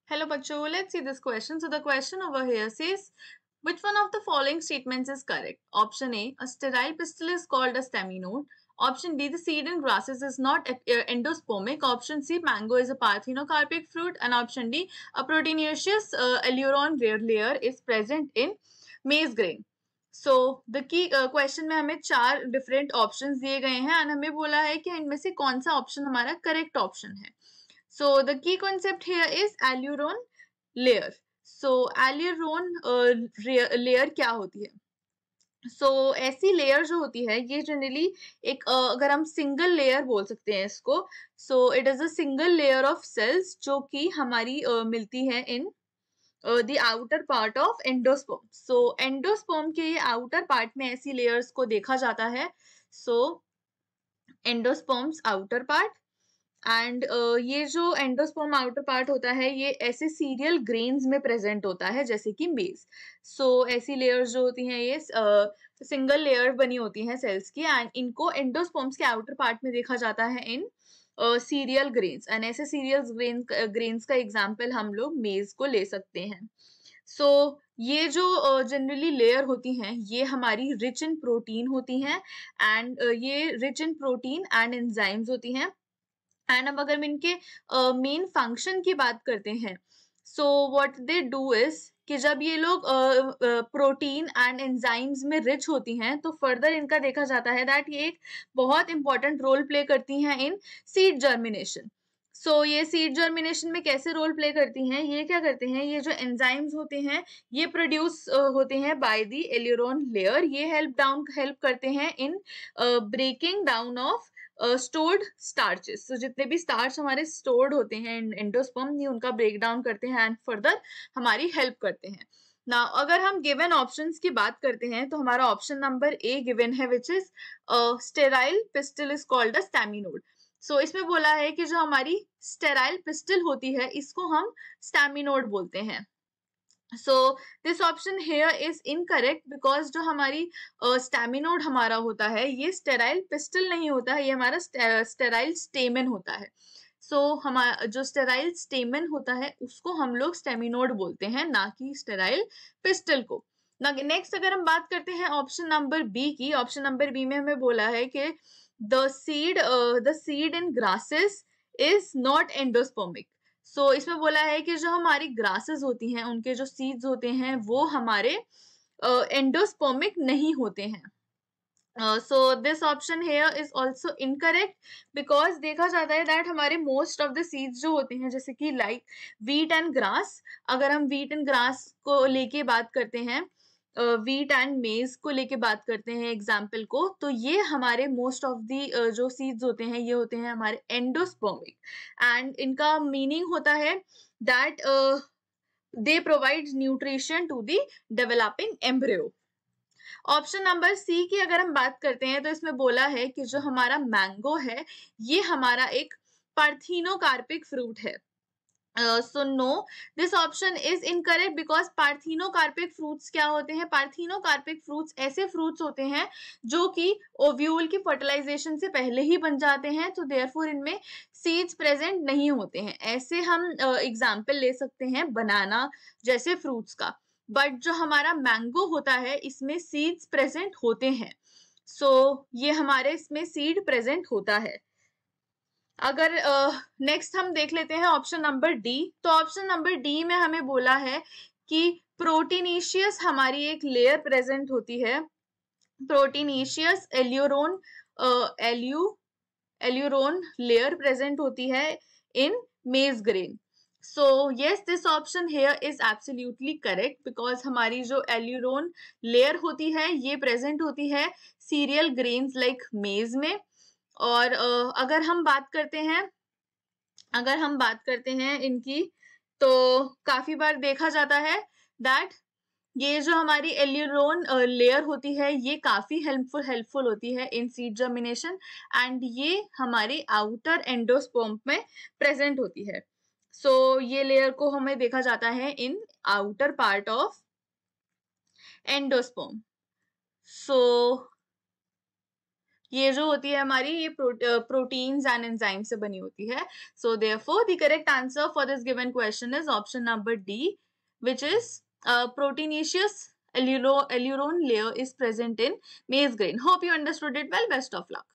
Hello, Bacho. Let's see this question. So the question over here says, which one of the following statements is correct? Option A sterile pistil is called a staminode. Option B, the seed in grasses is not endospermic. Option C, mango is a parthenocarpic fruit. And option D, a proteinaceous aileron layer is present in maize grain. So the key question में हमें 4 different options दिए गए हैं and हमें बोला है कि इनमें से कौन सा option हमारा correct option है. So the key concept here is aileron layer. So aileron layer क्या होती है? So ऐसी लेयर जो होती है ये जनरली एक अगर हम सिंगल लेयर बोल सकते हैं इसको. So it is a single layer of cells जो कि हमारी मिलती है in the outer part of endosperm. So endosperm के ये outer part में ऐसी layers को देखा जाता है. So endosperm's outer part. And ये जो एंडोस्पर्म आउटर पार्ट होता है ये ऐसे सीरियल ग्रेन्स में प्रेजेंट होता है जैसे कि मेज. सो ऐसी लेयर्स जो होती हैं ये सिंगल लेयर बनी होती हैं सेल्स की एंड इनको एंडोस्पर्म्स के आउटर पार्ट में देखा जाता है इन सीरियल ग्रेन्स. एंड ऐसे सीरियल ग्रेन्स का एग्जाम्पल हम लोग मेज को ले सकते हैं. सो ये जो जनरली लेयर होती हैं ये हमारी रिच इन प्रोटीन होती हैं एंड ये rich in protein and enzymes होती हैं. एंड अब अगर हम इनके मेन फंक्शन की बात करते हैं so what they do is कि जब ये लोग प्रोटीन एंड एंजाइम्स में रिच होती हैं तो फर्दर इनका देखा जाता है दैट ये एक बहुत इंपॉर्टेंट रोल प्ले करती हैं इन सीड जर्मिनेशन. सो ये सीड जर्मिनेशन में कैसे रोल प्ले करती हैं? ये क्या करते हैं, ये जो एंजाइम्स होते हैं ये प्रोड्यूस होते हैं बाय द एल्यूरोन लेयर. ये हेल्प करते हैं in breaking down of stored starches. तो जितने भी स्टार्च हमारे स्टोर्ड होते हैं एंडोस्पर्म ये उनका ब्रेक डाउन करते हैं एंड फर्दर हमारी हेल्प करते हैं. ना अगर हम गिवन ऑप्शंस की बात करते हैं तो हमारा ऑप्शन नंबर ए गिवन है which is sterile pistil is called a staminode. So इसमें बोला है कि जो हमारी स्टेराइल पिस्टल होती है इसको हम स्टैमिनोड बोलते हैं. So this option here is incorrect because जो हमारी स्टैमिनोड हमारा होता है ये स्टेराइल पिस्टल नहीं होता है, ये हमारा स्टेराइल स्टेमन होता है. सो हमारा जो स्टेराइल स्टेमन होता है उसको हम लोग स्टेमिनोड बोलते हैं ना कि स्टेराइल पिस्टल को. नेक्स्ट अगर हम बात करते हैं ऑप्शन नंबर बी की, ऑप्शन नंबर बी में हमें बोला है कि the seed in grasses is not endospermic. So इसमें बोला है कि जो हमारी ग्रासेस होती हैं उनके जो सीड्स होते हैं वो हमारे एंडोस्पर्मिक नहीं होते हैं. So this option here is also incorrect because देखा जाता है दैट हमारे मोस्ट ऑफ द सीड्स जो होते हैं जैसे कि लाइक वीट एंड ग्रास, अगर हम वीट एंड ग्रास को लेके बात करते हैं, वीट एंड मेज को लेके बात करते हैं एग्जाम्पल को, तो ये हमारे मोस्ट ऑफ दी जो सीड्स होते हैं ये होते हैं हमारे एंडोस्पर्मिक एंड इनका मीनिंग होता है that they provide nutrition to the developing embryo. Option number C की अगर हम बात करते हैं तो इसमें बोला है कि जो हमारा मैंगो है ये हमारा एक पार्थेनोकार्पिक फ्रूट है. So no, this option is incorrect because parthenocarpic fruits क्या होते हैं? पार्थेनोकार्पिक फ्रूट्स ऐसे फ्रूट्स होते हैं जो कि ओव्यूल की फर्टिलाइजेशन से पहले ही बन जाते हैं, तो देयरफॉर इनमें सीड्स प्रेजेंट नहीं होते हैं. ऐसे हम एग्जाम्पल ले सकते हैं बनाना जैसे फ्रूट्स का, बट जो हमारा मैंगो होता है इसमें सीड्स प्रेजेंट होते हैं. सो ये हमारे इसमें सीड प्रेजेंट होता है. अगर नेक्स्ट हम देख लेते हैं ऑप्शन नंबर डी, तो ऑप्शन नंबर डी में हमें बोला है कि प्रोटीनेशियस हमारी एक लेयर प्रेजेंट होती है, प्रोटीनेशियस एल्यूरोन लेयर प्रेजेंट होती है in maize grain. So yes, this option here is absolutely correct because हमारी जो एल्यूरोन लेयर होती है ये प्रेजेंट होती है सीरियल ग्रेन्स लाइक मेज में. और अगर हम बात करते हैं इनकी तो काफी बार देखा जाता है दैट ये जो हमारी एल्यूरोन लेयर होती है ये काफी हेल्पफुल होती है इन सीड जर्मिनेशन एंड ये हमारी आउटर एंडोस्पर्म में प्रेजेंट होती है. सो ये लेयर को हमें देखा जाता है in outer part of endosperm. So ये जो होती है हमारी, ये प्रोटीन्स एंड एंजाइम से बनी होती है. So therefore the correct answer for this given question is option number D, which is proteinaceous alluron layer is present in maize grain. Hope you understood it well. Best of luck.